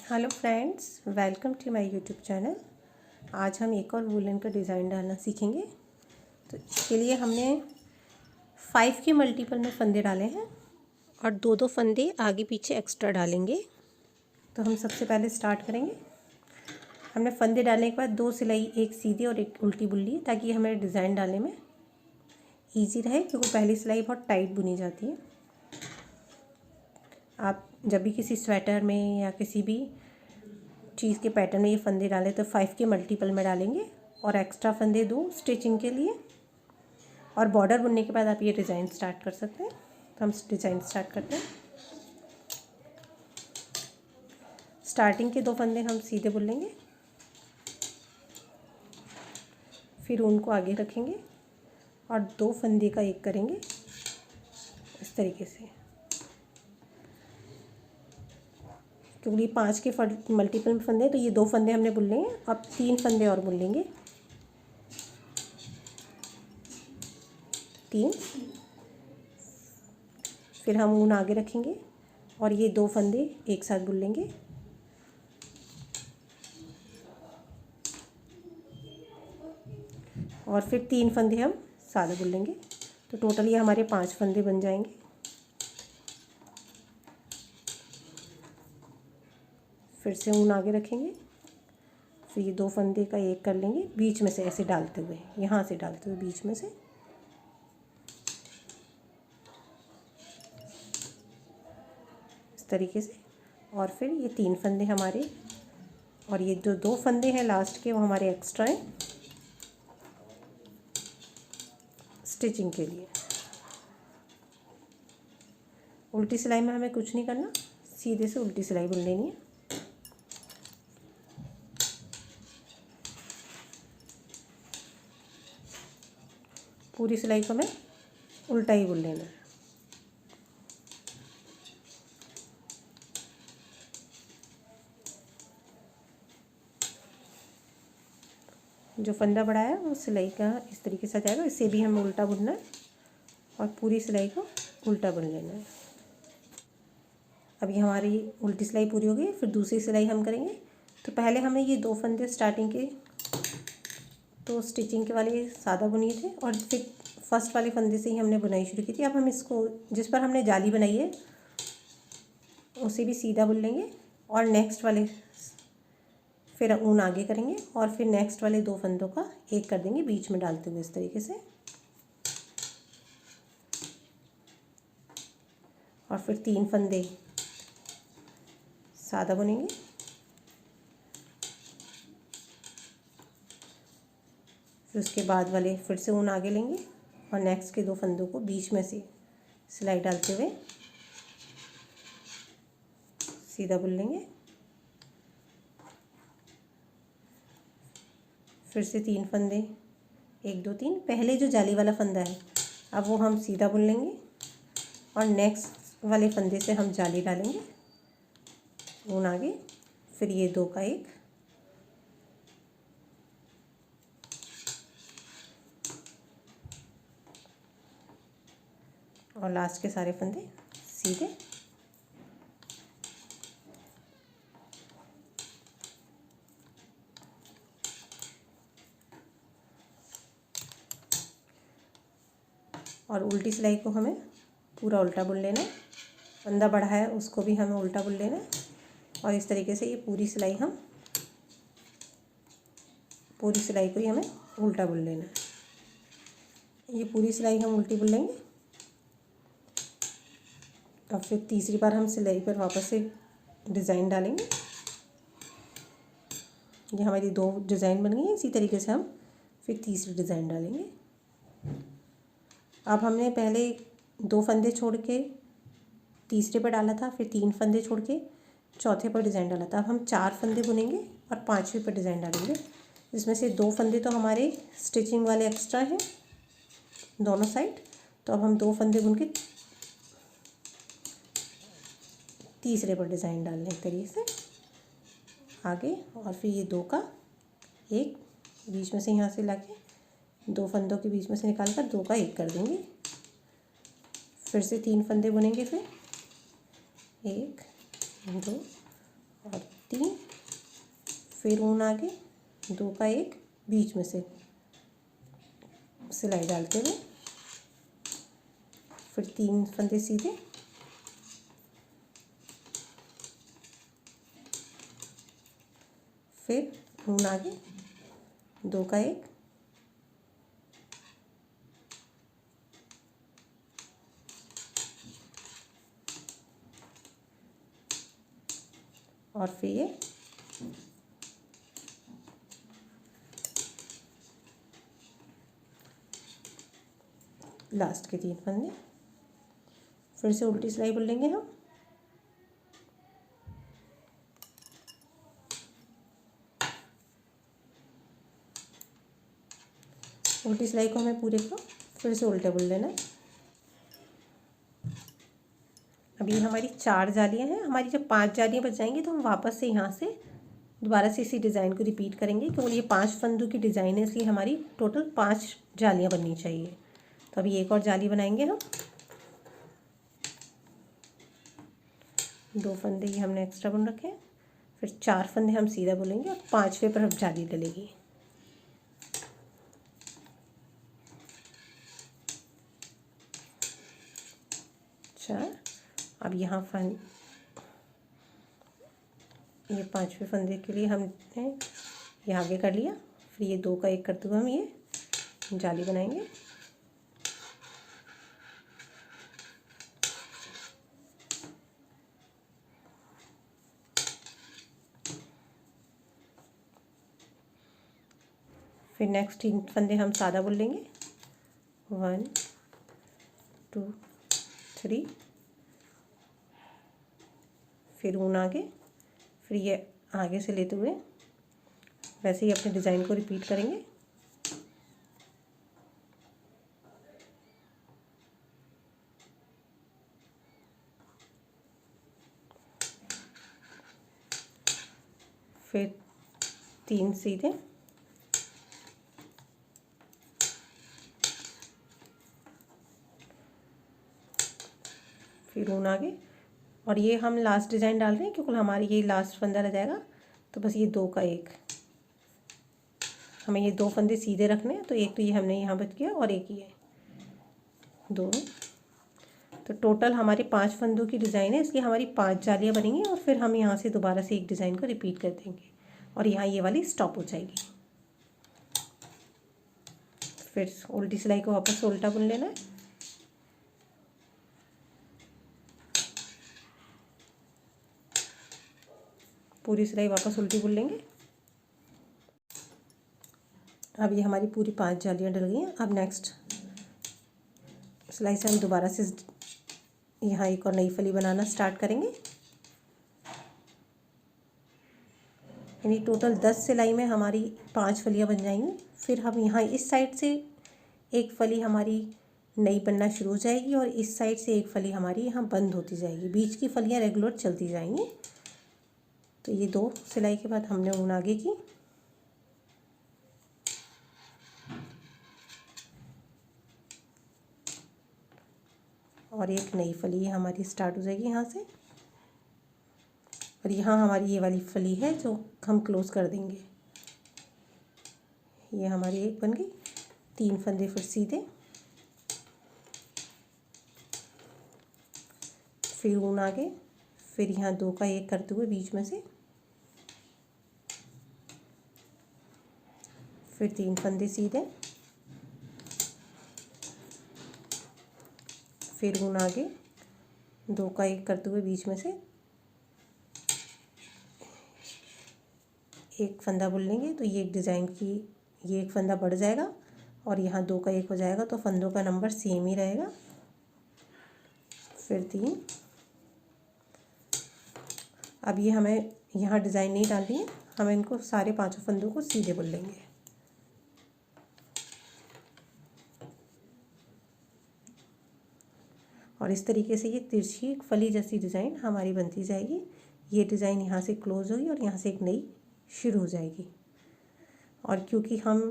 Hello friends, welcome to my YouTube channel. आज हम एक और वूलन का डिज़ाइन डालना सीखेंगे। तो इसके लिए हमने 5 के मल्टीपल में फंदे डाले हैं और दो दो फंदे आगे पीछे एक्स्ट्रा डालेंगे। तो हम सबसे पहले स्टार्ट करेंगे। हमने फंदे डालने के बाद 2 सिलाई, एक सीधी और एक उल्टी बुन ली ताकि हमें डिज़ाइन डालने में ईजी रहे, क्योंकि पहली सिलाई बहुत टाइट बुनी जाती है। आप जब भी किसी स्वेटर में या किसी भी चीज़ के पैटर्न में ये फंदे डालें तो 5 के मल्टीपल में डालेंगे और एक्स्ट्रा फंदे 2 स्टिचिंग के लिए। और बॉर्डर बुनने के बाद आप ये डिज़ाइन स्टार्ट कर सकते हैं। तो हम डिज़ाइन स्टार्ट करते हैं। स्टार्टिंग के 2 फंदे हम सीधे बुन लेंगे, फिर उनको आगे रखेंगे और 2 फंदे का एक करेंगे इस तरीके से। क्योंकि 5 के मल्टीपल में फंदे तो ये 2 फंदे हमने बुन लिए हैं। अब 3 फंदे और बुन लेंगे, 3। फिर हम ऊन आगे रखेंगे और ये 2 फंदे एक साथ बुन लेंगे। और फिर 3 फंदे हम सादा बुन लेंगे। तो टोटल ये हमारे 5 फंदे बन जाएंगे। फिर से ऊन आगे रखेंगे, फिर ये 2 फंदे का एक कर लेंगे बीच में से, ऐसे डालते हुए, यहाँ से डालते हुए बीच में से। इस तरीके से। और फिर ये 3 फंदे हमारे, और ये जो 2 फंदे हैं लास्ट के वो हमारे एक्स्ट्रा हैं स्टिचिंग के लिए। उल्टी सिलाई में हमें कुछ नहीं करना, सीधे से उल्टी सिलाई बुन लेनी है। पूरी सिलाई को हमें उल्टा ही बुन लेना है। जो फंदा बड़ा है वो सिलाई का इस तरीके से आ जाएगा, इसे भी हमें उल्टा बुनना है और पूरी सिलाई को उल्टा बुन लेना है। अभी हमारी उल्टी सिलाई पूरी हो गई, फिर दूसरी सिलाई हम करेंगे। तो पहले हमें ये 2 फंदे स्टार्टिंग के तो स्टिचिंग के वाले सादा बुनिए थे और फिर फर्स्ट वाले फंदे से ही हमने बुनाई शुरू की थी। अब हम इसको, जिस पर हमने जाली बनाई है, उसे भी सीधा बुन लेंगे और नेक्स्ट वाले फिर ऊन आगे करेंगे और फिर नेक्स्ट वाले 2 फंदों का एक कर देंगे बीच में डालते हुए इस तरीके से। और फिर 3 फंदे सादा बुनेंगे। फिर उसके बाद वाले फिर से ऊन आगे लेंगे और नेक्स्ट के 2 फंदों को बीच में से सिलाई डालते हुए सीधा बुन लेंगे। फिर से 3 फंदे, 1 2 3। पहले जो जाली वाला फंदा है अब वो हम सीधा बुन लेंगे और नेक्स्ट वाले फंदे से हम जाली डालेंगे, ऊन आगे, फिर ये 2 का एक। और लास्ट के सारे फंदे सीधे। और उल्टी सिलाई को हमें पूरा उल्टा बुन लेना है। फंदा बढ़ा है उसको भी हमें उल्टा बुन लेना है। और इस तरीके से ये पूरी सिलाई को ही हमें उल्टा बुन लेना है। ये पूरी सिलाई हम उल्टी बुन लेंगे और फिर तीसरी बार हम सिलाई पर वापस से डिज़ाइन डालेंगे। ये हमारी 2 डिज़ाइन बन गई हैं। इसी तरीके से हम फिर तीसरी डिज़ाइन डालेंगे। अब हमने पहले 2 फंदे छोड़ के तीसरे पर डाला था, फिर 3 फंदे छोड़ के चौथे पर डिज़ाइन डाला था। अब हम 4 फंदे बुनेंगे और 5वें पर डिज़ाइन डालेंगे। इसमें से 2 फंदे तो हमारे स्टिचिंग वाले एक्स्ट्रा हैं दोनों साइड। तो अब हम 2 फंदे बुन के तीसरे पर डिज़ाइन डाल लें एक तरीके से आगे। और फिर ये 2 का एक बीच में से यहाँ से लाके 2 फंदों के बीच में से निकाल कर 2 का एक कर देंगे। फिर से 3 फंदे बुनेंगे, फिर 1 2 और 3, फिर ऊन आगे, 2 का 1 बीच में से सिलाई डालते हुए, फिर 3 फंदे सीधे, फिर ऊन आगे, 2 का 1, और फिर ये लास्ट के 3 फंदे। फिर से उल्टी सिलाई बुन लेंगे हम। उल्टी सिलाई को हमें पूरे को फिर से उल्टे बुन लेना है। अब ये हमारी 4 जालियाँ हैं। हमारी जब 5 जालियाँ बच जाएंगी तो हम वापस से यहाँ से दोबारा से इसी डिज़ाइन को रिपीट करेंगे, क्योंकि ये 5 फंदों की डिज़ाइन है, इसलिए हमारी टोटल 5 जालियाँ बननी चाहिए। तो अभी एक और जाली बनाएंगे हम। 2 फंदे ये हमने एक्स्ट्रा बुन रखे हैं, फिर 4 फंदे हम सीधा बुनेंगे और 5वें पर हम जाली डलेगी। चार। अब यहाँ ये 5वें फंदे के लिए हमने ये आगे कर लिया, फिर ये 2 का 1 करते हुए हम ये जाली बनाएंगे। फिर नेक्स्ट 3 फंदे हम सादा बुन लेंगे। 1 2 3, फिर ऊन आगे, फिर ये आगे से लेते हुए वैसे ही अपने डिज़ाइन को रिपीट करेंगे। फिर 3 सीधे, फिर ऊन आगे, और ये हम लास्ट डिज़ाइन डाल रहे हैं क्योंकि हमारी ये लास्ट फंदा रह जाएगा। तो बस ये 2 का 1, हमें ये 2 फंदे सीधे रखने हैं, तो एक तो ये हमने यहाँ बच गया और एक ये 2। तो टोटल हमारे 5 फंदों की डिज़ाइन है, इसलिए हमारी 5 जालियाँ बनेंगी और फिर हम यहाँ से दोबारा से एक डिज़ाइन को रिपीट कर देंगे और यहाँ ये वाली स्टॉप हो जाएगी। फिर उल्टी सिलाई को वापस उल्टा बुन लेना है। पूरी सिलाई वापस उल्टी बुन लेंगे। अब ये हमारी पूरी 5 जालियाँ डल गई हैं। अब नेक्स्ट सिलाई से हम दोबारा से यहाँ एक और नई फली बनाना स्टार्ट करेंगे। यानी टोटल 10 सिलाई में हमारी 5 फलियाँ बन जाएंगी। फिर हम यहाँ इस साइड से एक फली हमारी नई बनना शुरू हो जाएगी और इस साइड से एक फली हमारी यहाँ बंद होती जाएगी। बीच की फलियाँ रेगुलर चलती जाएंगी। तो ये 2 सिलाई के बाद हमने ऊन आगे की, और एक नई फली हमारी स्टार्ट हो जाएगी यहाँ से, और यहाँ हमारी ये वाली फली है जो हम क्लोज़ कर देंगे। ये हमारी एक बन गई। 3 फंदे फिर सीधे, फिर ऊन आगे, फिर यहाँ 2 का 1 करते हुए बीच में से, फिर 3 फंदे सीधे, फिर ऊन आगे, 2 का 1 करते हुए बीच में से एक फंदा बुन लेंगे। तो ये एक डिज़ाइन की ये एक फंदा बढ़ जाएगा और यहाँ 2 का 1 हो जाएगा, तो फंदों का नंबर सेम ही रहेगा। फिर 3। अब ये हमें यहाँ डिज़ाइन नहीं डालनी है, हमें इनको सारे 5 फंदों को सीधे बुन लेंगे। और इस तरीके से ये तिरछी फली जैसी डिज़ाइन हमारी बनती जाएगी। ये डिज़ाइन यहाँ से क्लोज होगी और यहाँ से एक नई शुरू हो जाएगी। और क्योंकि हम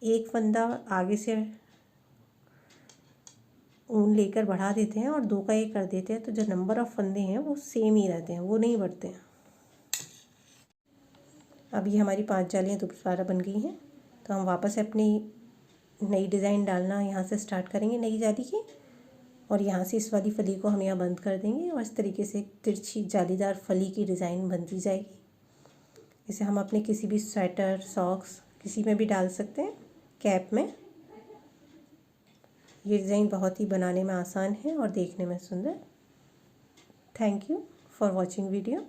एक फंदा आगे से ऊन लेकर बढ़ा देते हैं और 2 का 1 कर देते हैं, तो जो नंबर ऑफ़ फंदे हैं वो सेम ही रहते हैं, वो नहीं बढ़ते हैं। अब ये हमारी 5 जालियाँ दोबारा बन गई हैं। तो हम वापस अपनी नई डिज़ाइन डालना यहाँ से स्टार्ट करेंगे नई जाली की, और यहाँ से इस वाली फली को हम यहाँ बंद कर देंगे और इस तरीके से तिरछी जालीदार फली की डिज़ाइन बनती जाएगी। इसे हम अपने किसी भी स्वेटर, सॉक्स किसी में भी डाल सकते हैं, कैप में। ये डिज़ाइन बहुत ही बनाने में आसान है और देखने में सुंदर। Thank you for watching video.